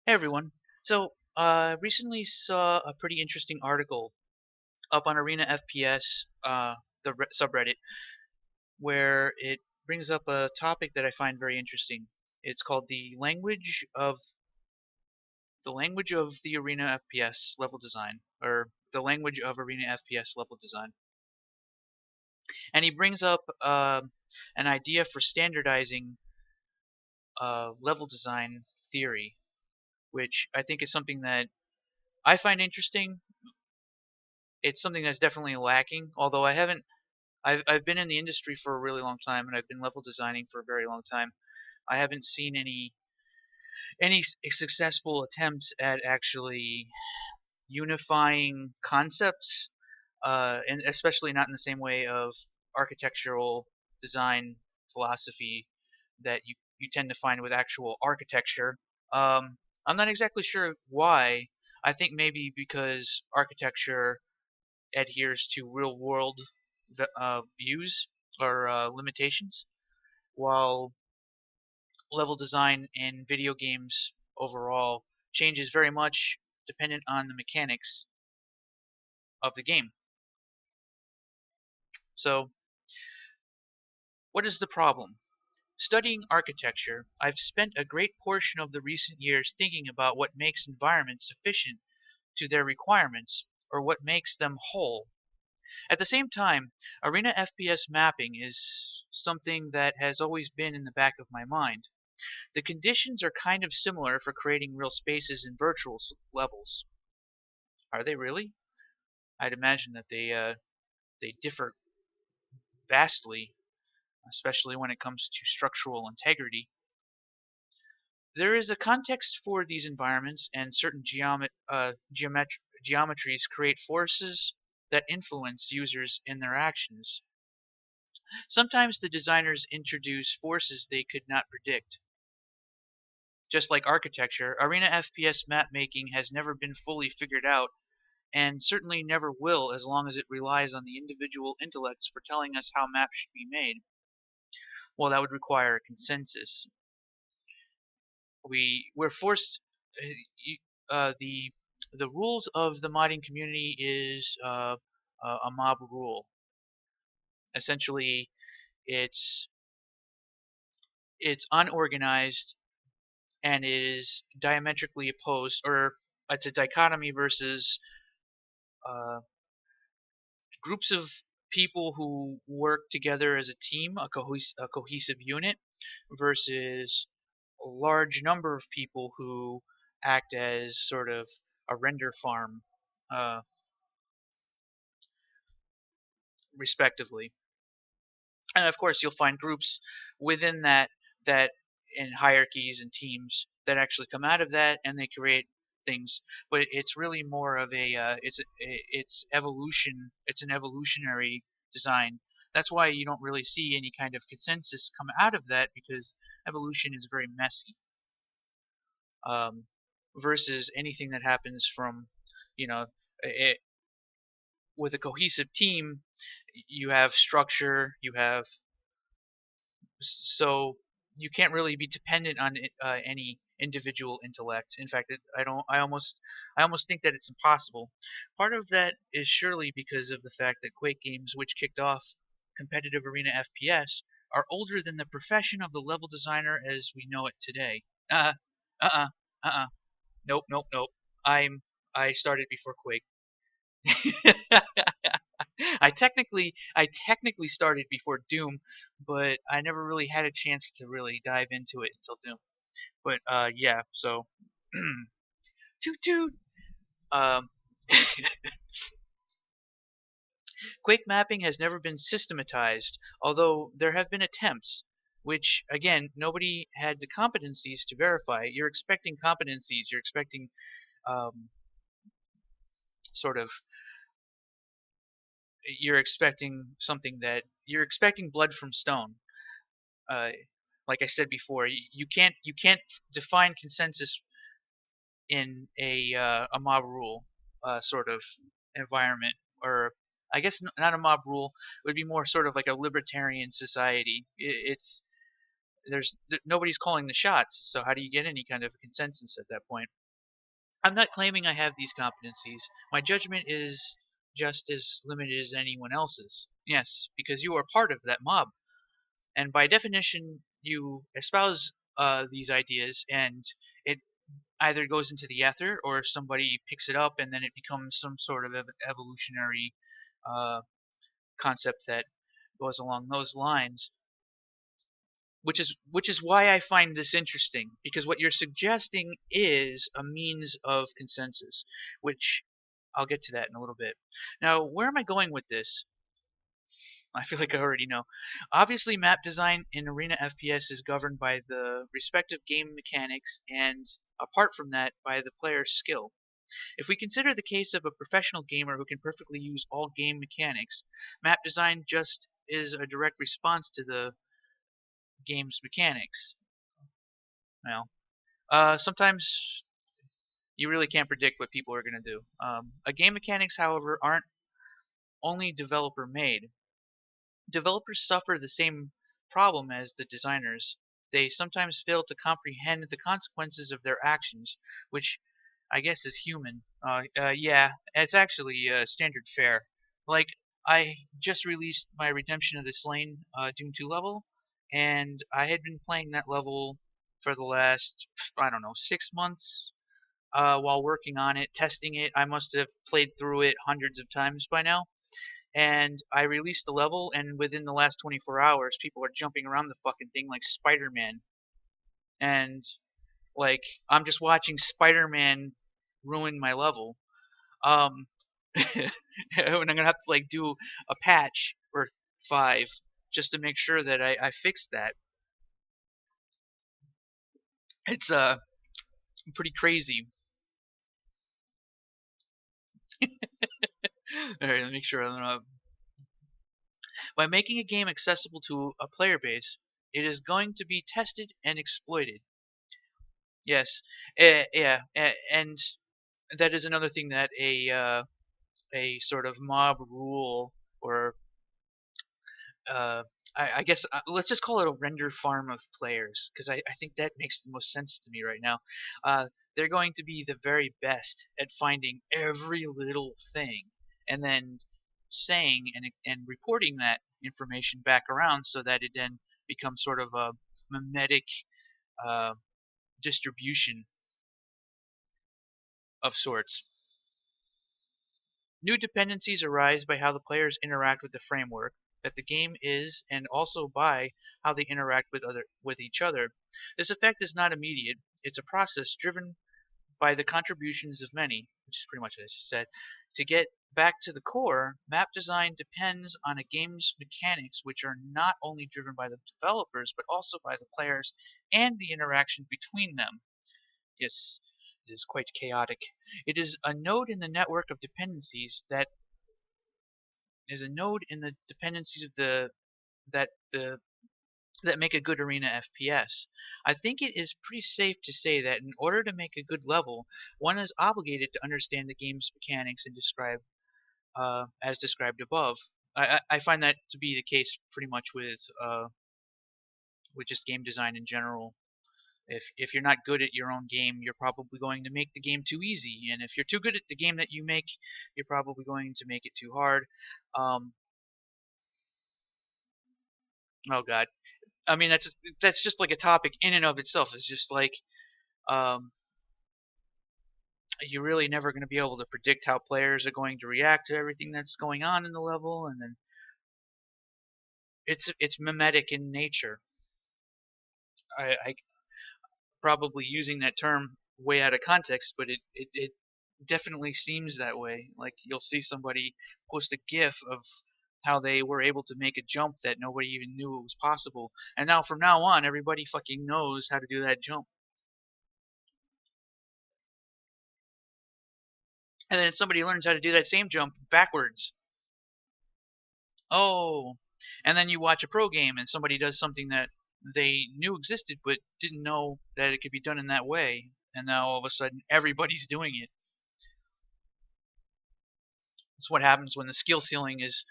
Hey everyone. Recently saw a pretty interesting article up on Arena FPS, subreddit, where it brings up a topic that I find very interesting. It's called the language of the Arena FPS level design, or the language of Arena FPS level design. And he brings up an idea for standardizing level design theory, which I think is something that I find interesting. It's something that's definitely lacking. Although I've been in the industry for a really long time, and I've been level designing for a very long time. I haven't seen any successful attempts at actually unifying concepts, and especially not in the same way of architectural design philosophy that you tend to find with actual architecture. I'm not exactly sure why. I think maybe because architecture adheres to real world views or limitations, while level design in video games overall changes very much dependent on the mechanics of the game. So, what is the problem? Studying architecture, I've spent a great portion of the recent years thinking about what makes environments sufficient to their requirements, or what makes them whole. At the same time, Arena FPS mapping is something that has always been in the back of my mind. The conditions are kind of similar for creating real spaces in virtual levels. Are they really? I'd imagine that they differ vastly, especially when it comes to structural integrity. There is a context for these environments, and certain geometries create forces that influence users in their actions. Sometimes the designers introduce forces they could not predict. Just like architecture, Arena FPS map making has never been fully figured out, and certainly never will as long as it relies on the individual intellects for telling us how maps should be made. Well, that would require a consensus. We're forced. Uh, the rules of the modding community is a mob rule. Essentially, it's it's unorganized and is diametrically opposed, or it's a dichotomy versus uh, groups of people who work together as a team, a cohesive unit, versus a large number of people who act as sort of a render farm, uh, respectively. And of course, you'll find groups within that in hierarchies and teams that actually come out of that, and they create things. But it's really more of it's evolution. It's an evolutionary design. That's why you don't really see any kind of consensus come out of that, because evolution is very messy, um, versus anything that happens from, you know, it, with a cohesive team. You have structure, you have, so you can't really be dependent on any individual intellect. In fact, I don't. I almost think that it's impossible. Part of that is surely because of the fact that Quake games, which kicked off competitive arena FPS, are older than the profession of the level designer as we know it today. Uh, uh, Nope, nope, nope. I'm. I started before Quake. I technically started before Doom, but I never really had a chance to really dive into it until Doom. But yeah, so toot toot. Um, Quake mapping has never been systematized, although there have been attempts, which again nobody had the competencies to verify. You're expecting competencies. You're expecting um, sort of you're expecting something that you're expecting blood from stone. Uh, like I said before, you can't define consensus in a mob rule sort of environment, or I guess not a mob rule. It would be more sort of like a libertarian society. It's Nobody's calling the shots, so how do you get any kind of consensus at that point? I'm not claiming I have these competencies. My judgment is just as limited as anyone else's. Yes, because you are part of that mob, and by definition, you espouse these ideas, and it either goes into the ether or somebody picks it up, and then it becomes some sort of evolutionary uh, concept that goes along those lines. Which is why I find this interesting, because what you're suggesting is a means of consensus, which I'll get to that in a little bit. Now, where am I going with this? I feel like I already know. Obviously, map design in Arena FPS is governed by the respective game mechanics and, apart from that, by the player's skill. If we consider the case of a professional gamer who can perfectly use all game mechanics, map design just is a direct response to the game's mechanics. Well, sometimes you really can't predict what people are going to do. A game mechanics, however, aren't only developer made. Developers suffer the same problem as the designers. They sometimes fail to comprehend the consequences of their actions, which I guess is human. Yeah, it's actually standard fare. Like, I just released my Redemption of the Slain Doom 2 level, and I had been playing that level for the last, I don't know, 6 months while working on it, testing it. I must have played through it hundreds of times by now. And I released the level, and within the last 24 hours, people are jumping around the fucking thing like Spider-Man. And, like, I'm just watching Spider-Man ruin my level. Um, and I'm gonna have to, like, do a patch or 5 just to make sure that I fixed that. It's, pretty crazy. Alright, let me make sure I don't know. By making a game accessible to a player base, it is going to be tested and exploited. Yes, yeah, and that is another thing that a sort of mob rule, or uh, I guess let's just call it a render farm of players, because I think that makes the most sense to me right now. They're going to be the very best at finding every little thing and then saying and reporting that information back around so that it then becomes sort of a mimetic uh, distribution of sorts. New dependencies arise by how the players interact with the framework that the game is, and also by how they interact with each other. This effect is not immediate. It's a process driven by the contributions of many, which is pretty much what I just said. To get back to the core, map design depends on a game's mechanics, which are not only driven by the developers, but also by the players and the interaction between them. Yes, it is quite chaotic. It is a node in the network of dependencies that is a node in the dependencies of that the that make a good arena FPS. I think it is pretty safe to say that in order to make a good level, one is obligated to understand the game's mechanics and describe as described above. I find that to be the case pretty much with just game design in general. If you're not good at your own game, you're probably going to make the game too easy, and if you're too good at the game that you make, you're probably going to make it too hard. Um, oh God, I mean that's just like a topic in and of itself. It's just like um, you're really never going to be able to predict how players are going to react to everything that's going on in the level, and then it's mimetic in nature. I probably using that term way out of context, but it definitely seems that way. Like you'll see somebody post a GIF of how they were able to make a jump that nobody even knew it was possible, and now from now on, everybody fucking knows how to do that jump. And then somebody learns how to do that same jump backwards. Oh, and then you watch a pro game and somebody does something that they knew existed but didn't know that it could be done in that way, and now all of a sudden everybody's doing it. It's what happens when the skill ceiling is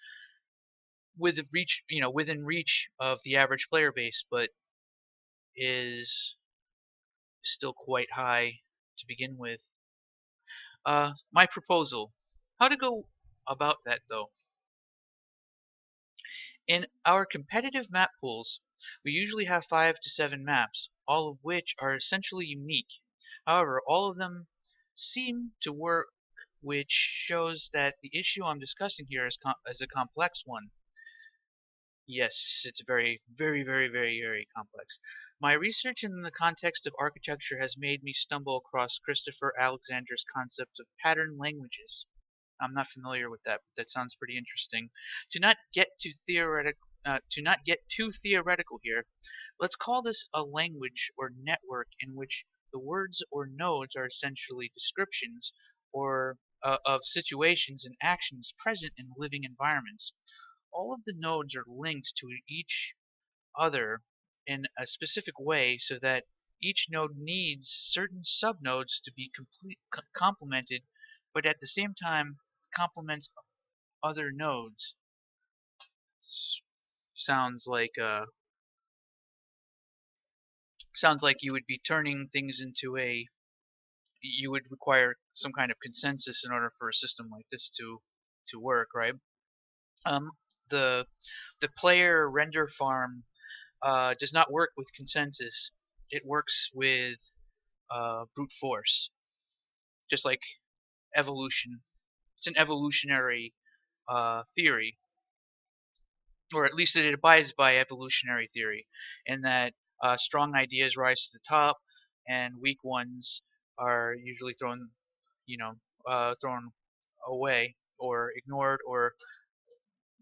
within reach of the average player base, but is still quite high to begin with. My proposal. How to go about that though? In our competitive map pools, we usually have 5 to 7 maps, all of which are essentially unique. However, all of them seem to work, which shows that the issue I'm discussing here is a complex one. Yes, it's very, very, very, very, very complex. My research in the context of architecture has made me stumble across Christopher Alexander's concept of pattern languages. I'm not familiar with that, but that sounds pretty interesting. To not get too theoretical here, let's call this a language or network in which the words or nodes are essentially descriptions or of situations and actions present in living environments. All of the nodes are linked to each other in a specific way so that each node needs certain subnodes to be complemented, but at the same time complements other nodes. Sounds like you would be turning things into a you would require some kind of consensus in order for a system like this to work, right? Um, the the player render farm does not work with consensus. It works with brute force, just like evolution. It's an evolutionary theory, or at least it abides by evolutionary theory, in that strong ideas rise to the top, and weak ones are usually thrown away or ignored, or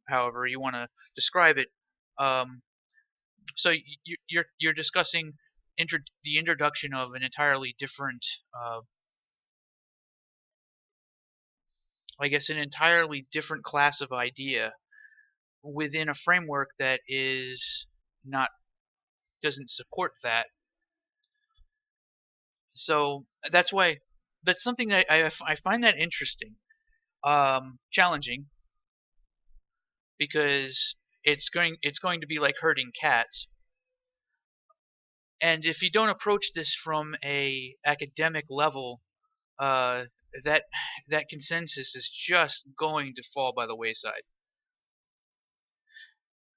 however you want to describe it. Um, so you're discussing the introduction of an entirely different, I guess, an entirely different class of idea within a framework that is not doesn't support that. So that's something that I find that interesting, challenging, because it's going to be like herding cats. And if you don't approach this from a academic level, uh, that that consensus is just going to fall by the wayside.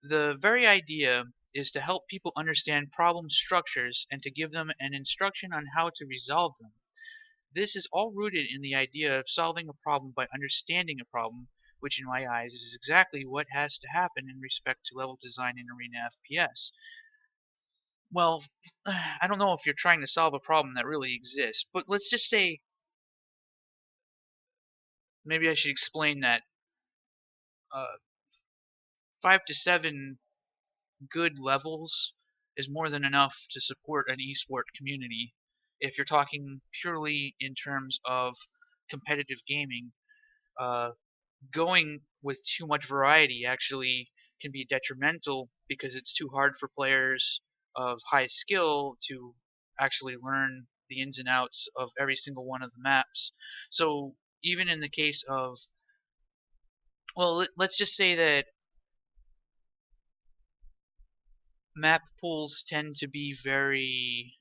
The very idea is to help people understand problem structures and to give them an instruction on how to resolve them. This is all rooted in the idea of solving a problem by understanding a problem, which in my eyes is exactly what has to happen in respect to level design in Arena FPS. Well, I don't know if you're trying to solve a problem that really exists, but let's just say maybe I should explain that uh, 5 to 7 good levels is more than enough to support an esport community. If you're talking purely in terms of competitive gaming, uh, going with too much variety actually can be detrimental because it's too hard for players of high skill to actually learn the ins and outs of every single one of the maps. So even in the case of, well, let's just say that map pools tend to be very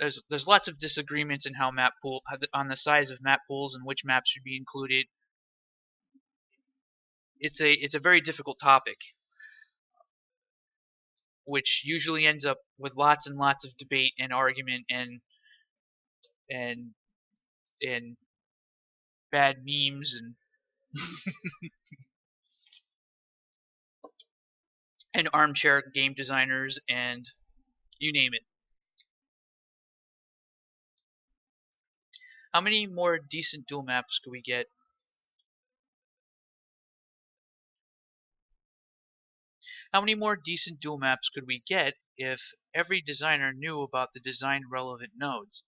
there's lots of disagreements in how map pool on the size of map pools and which maps should be included. It's a very difficult topic, which usually ends up with lots and lots of debate and argument and and bad memes and armchair game designers and you name it. How many more decent dual maps could we get? How many more decent dual maps could we get if every designer knew about the design relevant nodes?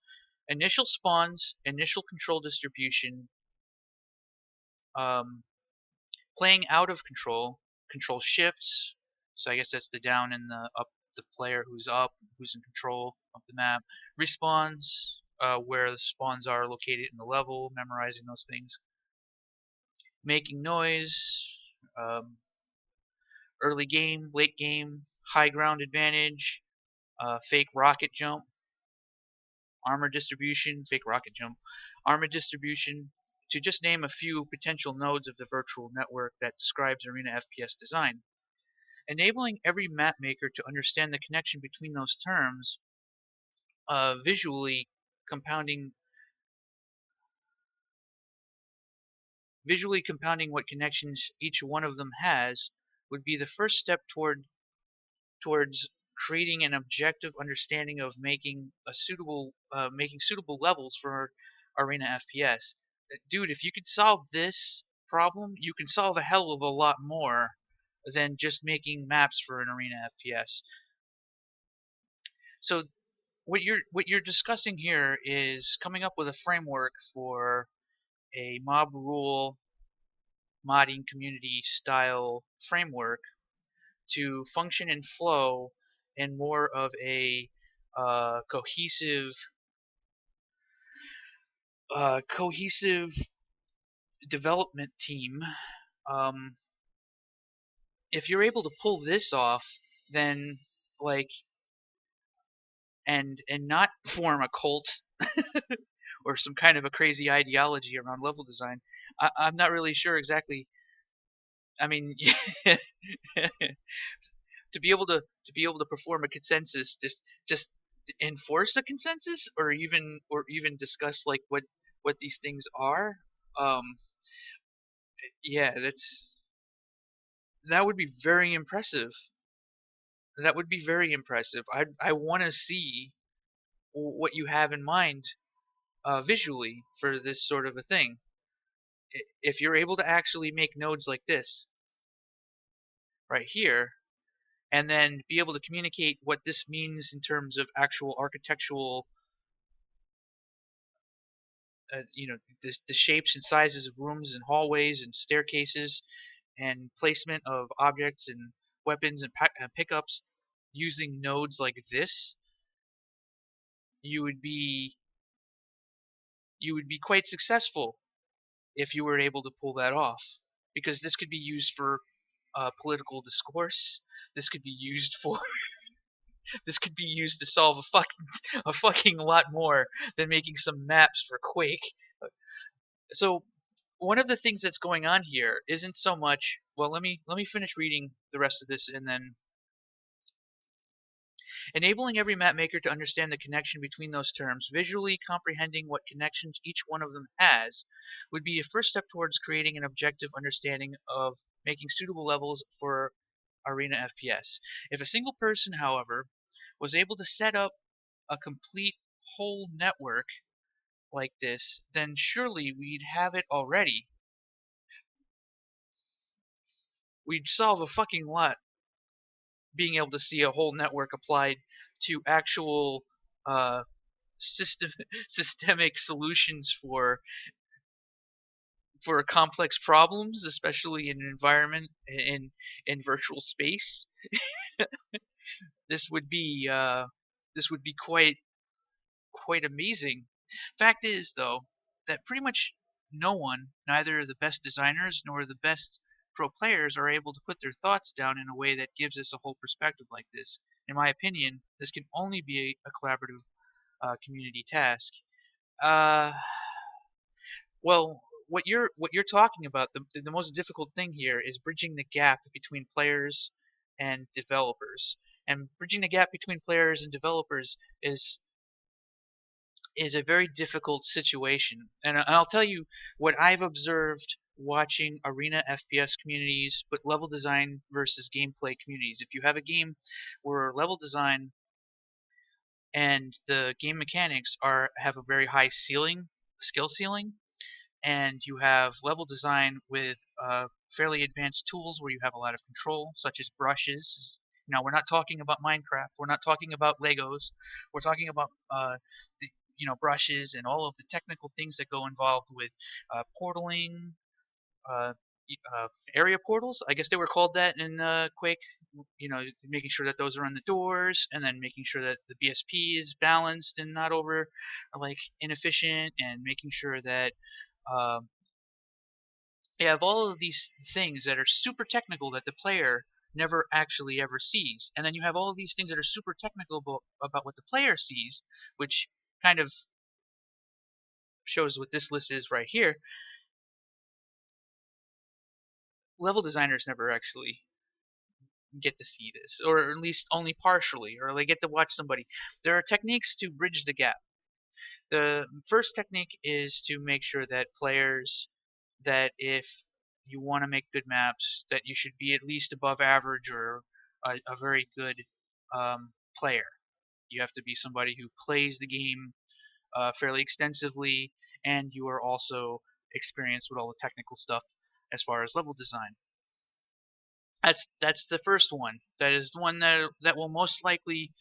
Initial spawns, initial control distribution, um, playing out of control, control shifts. So I guess that's the down and the up, the player who's up, who's in control of the map. Respawns, where the spawns are located in the level, memorizing those things. Making noise, um, early game, late game, high ground advantage, fake rocket jump, armor distribution, fake rocket jump, armor distribution, to just name a few potential nodes of the virtual network that describes Arena FPS design. Enabling every map maker to understand the connection between those terms, visually compounding what connections each one of them has, would be the first step towards creating an objective understanding of making suitable levels for Arena FPS. Dude, if you could solve this problem, you can solve a hell of a lot more than just making maps for an Arena FPS. So what you're discussing here is coming up with a framework for a mob rule modding community style framework to function and flow in more of a cohesive development team. Um, if you're able to pull this off, then like and not form a cult or some kind of a crazy ideology around level design, I'm not really sure exactly. I mean, to be able to perform a consensus, just enforce a consensus, or even discuss like what these things are. Um, yeah, that would be very impressive. That would be very impressive. I want to see what you have in mind visually for this sort of a thing. If you're able to actually make nodes like this right here, and then be able to communicate what this means in terms of actual architectural, the shapes and sizes of rooms and hallways and staircases and placement of objects and weapons and pickups using nodes like this, you would be quite successful if you were able to pull that off, because this could be used for political discourse. This could be used for this could be used to solve a fucking lot more than making some maps for Quake. So one of the things that's going on here isn't so much, well, let me finish reading the rest of this and then enabling every map maker to understand the connection between those terms, visually comprehending what connections each one of them has, would be a first step towards creating an objective understanding of making suitable levels for Arena FPS. If a single person, however, was able to set up a complete whole network like this, then surely we'd have it already. We'd solve a fucking lot being able to see a whole network applied to actual uh, system systemic solutions for complex problems, especially in an environment in virtual space. This would be quite amazing. Fact is, though, that pretty much no one, neither the best designers nor the best pro players, are able to put their thoughts down in a way that gives us a whole perspective like this. In my opinion, this can only be a collaborative community task. Uh, well, what you're talking about, the most difficult thing here is bridging the gap between players and developers. And bridging the gap between players and developers is a very difficult situation. And I'll tell you what I've observed watching Arena FPS communities, but level design versus gameplay communities. If you have a game where level design and the game mechanics have a very high skill ceiling, and you have level design with fairly advanced tools where you have a lot of control, such as brushes. Now, we're not talking about Minecraft. We're not talking about Legos. We're talking about the brushes and all of the technical things that go involved with portaling, uh, area portals. I guess they were called that in Quake. Making sure that those are on the doors, and then making sure that the BSP is balanced and not over like inefficient, and making sure that um, you have all of these things that are super technical that the player never actually ever sees. And then you have all of these things that are super technical about what the player sees, which kind of shows what this list is right here. Level designers never actually get to see this, or at least only partially, or they get to watch somebody. There are techniques to bridge the gap. The first technique is to make sure that players, that if you want to make good maps, that you should be at least above average or a very good player. You have to be somebody who plays the game fairly extensively, and you are also experienced with all the technical stuff as far as level design. That's the first one. That is the one that will most likely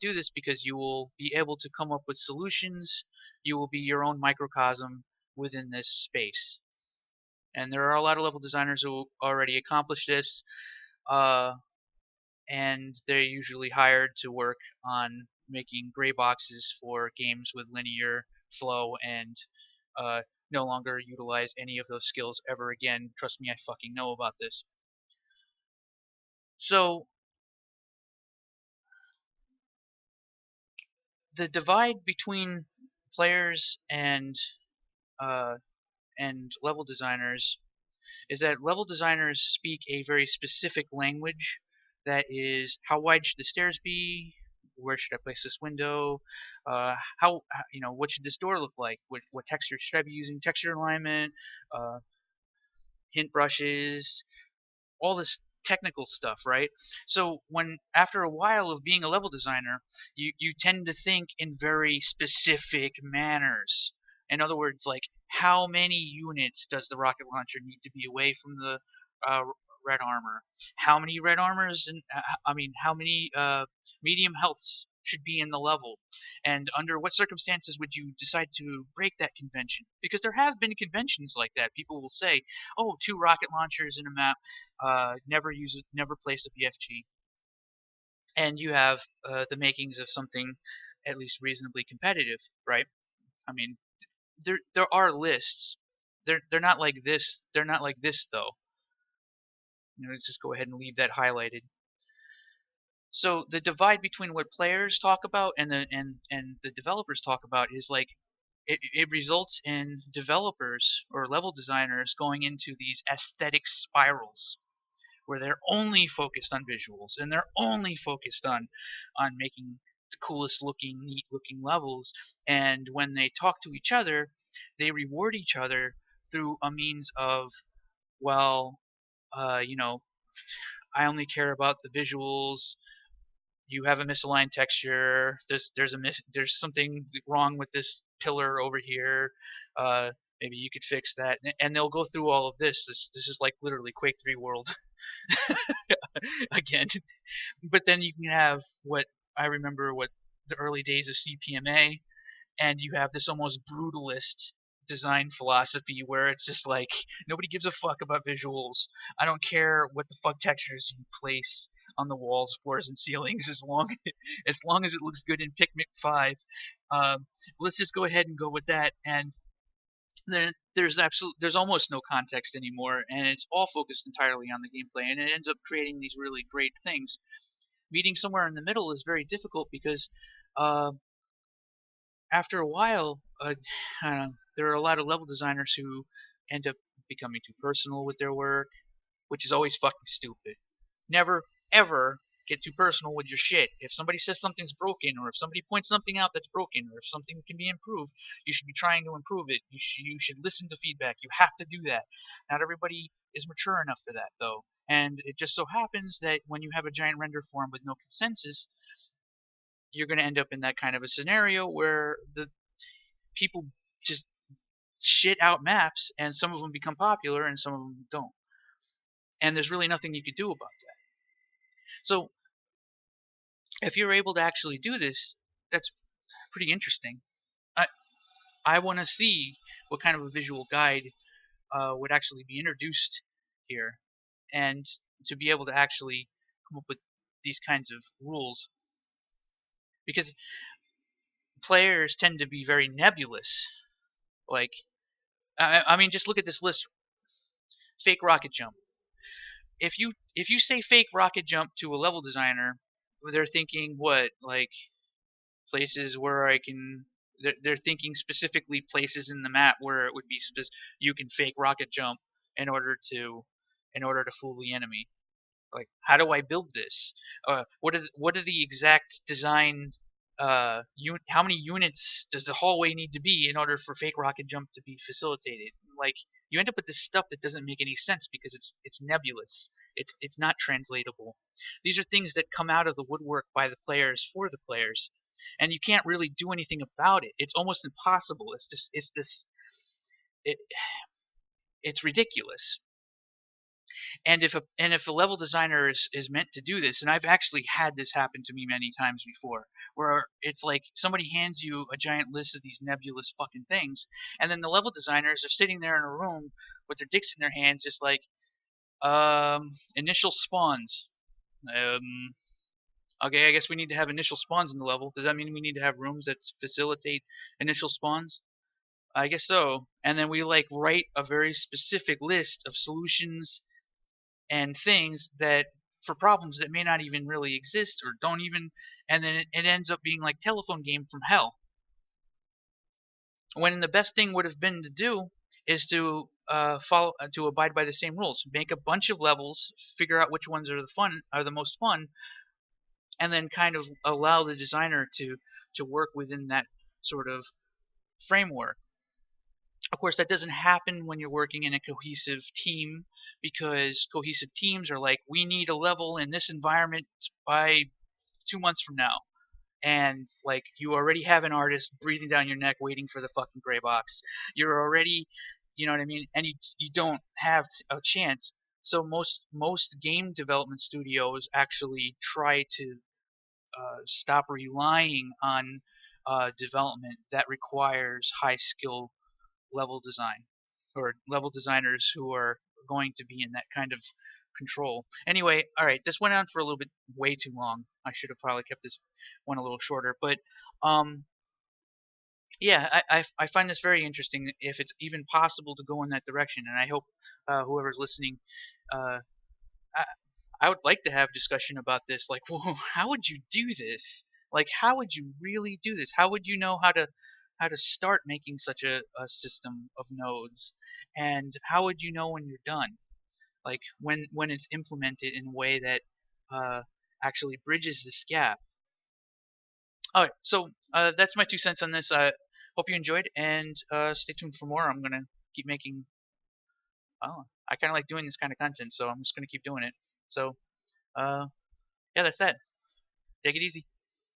do this, because you will be able to come up with solutions. You will be your own microcosm within this space. And there are a lot of level designers who already accomplish this, and they're usually hired to work on making gray boxes for games with linear flow, and no longer utilize any of those skills ever again. Trust me, I fucking know about this. So the divide between players uh, and level designers is that level designers speak a very specific language. That is, how wide should the stairs be? Where should I place this window? What should this door look like? What texture should I be using? Texture alignment, uh, hint brushes, all this technical stuff, right? So when after a while of being a level designer, you tend to think in very specific manners. In other words, like, how many units does the rocket launcher need to be away from the uh, red armor? How many red armors and how many medium healths should be in the level? And under what circumstances would you decide to break that convention? Because there have been conventions like that. People will say, "Oh, 2 rocket launchers in a map, never place a BFG," and you have the makings of something at least reasonably competitive, right? I mean, there are lists. They're not like this. They're not like this though. Let's just go ahead and leave that highlighted. So the divide between what players talk about and the developers talk about is like, it results in developers or level designers going into these aesthetic spirals where they're only focused on visuals, and they're only focused on making the coolest looking, neat looking levels. And when they talk to each other, they reward each other through a means of, well, I only care about the visuals. You have a misaligned texture. There's something wrong with this pillar over here. Maybe you could fix that. And they'll go through all of this. This is like literally Quake 3 world again. But then you can have what I remember, what the early days of CPMA, and you have this almost brutalist design philosophy where it's just like, nobody gives a fuck about visuals. I don't care what the fuck textures you place on the walls, floors, and ceilings, as long as it looks good in Picnic 5. Let's just go ahead and go with that. And then there's almost no context anymore, and it's all focused entirely on the gameplay, and it ends up creating these really great things. Meeting somewhere in the middle is very difficult, because uh, after a while, there are a lot of level designers who end up becoming too personal with their work, which is always fucking stupid. Never, ever get too personal with your shit. If somebody says something's broken, or if somebody points something out that's broken, or if something can be improved, you should be trying to improve it. You should listen to feedback. You have to do that. Not everybody is mature enough for that, though. And it just so happens that when you have a giant render form with no consensus, you're going to end up in that kind of a scenario where the people just shit out maps, and some of them become popular and some of them don't. And there's really nothing you could do about that. So if you're able to actually do this, that's pretty interesting. I I want to see what kind of a visual guide would actually be introduced here, and to be able to actually come up with these kinds of rules, because players tend to be very nebulous. Like, I mean, just look at this list: fake rocket jump, if you say fake rocket jump to a level designer, they're thinking what, like places where I can. They're thinking specifically places in the map where it would be you can fake rocket jump in order to fool the enemy. Like, how do I build this? What are the exact design? How many units does the hallway need to be in order for fake rocket jump to be facilitated? Like, you end up with this stuff that doesn't make any sense because it's nebulous. It's not translatable. These are things that come out of the woodwork by the players for the players, and you can't really do anything about it. It's almost impossible. It, it's ridiculous. And if a level designer is meant to do this, and I've actually had this happen to me many times before, where it's like somebody hands you a giant list of these nebulous fucking things, and then the level designers are sitting there in a room with their dicks in their hands, just like, initial spawns. Okay, I guess we need to have initial spawns in the level. Does that mean we need to have rooms that facilitate initial spawns? I guess so. And then we like write a very specific list of solutions and things that for problems that may not even really exist or don't even, and then it ends up being like telephone game from hell, when the best thing would have been to do is to follow to abide by the same rules, make a bunch of levels, figure out which ones are the most fun, and then kind of allow the designer to work within that sort of framework. Of course, that doesn't happen when you're working in a cohesive team, because cohesive teams are like, we need a level in this environment by 2 months from now. And like, you already have an artist breathing down your neck waiting for the fucking gray box. You're already, you know what I mean? And you don't have a chance. So most game development studios actually try to stop relying on development that requires high skill level design, or level designers who are going to be in that kind of control. Anyway, all right, this went on for a little bit way too long. I should have probably kept this one a little shorter, but um, yeah, I find this very interesting if it's even possible to go in that direction, and I hope whoever's listening, uh, I, I would like to have discussion about this. Like, well, how would you do this? Like, how would you really do this? How would you know how to start making such a system of nodes, and how would you know when you're done? Like, when it's implemented in a way that uh, actually bridges this gap. All right, so that's my 2 cents on this. I hope you enjoyed, and stay tuned for more. I'm gonna keep making. Oh, I kind of like doing this kind of content, so I'm just gonna keep doing it. So, uh, yeah, that's that. Take it easy.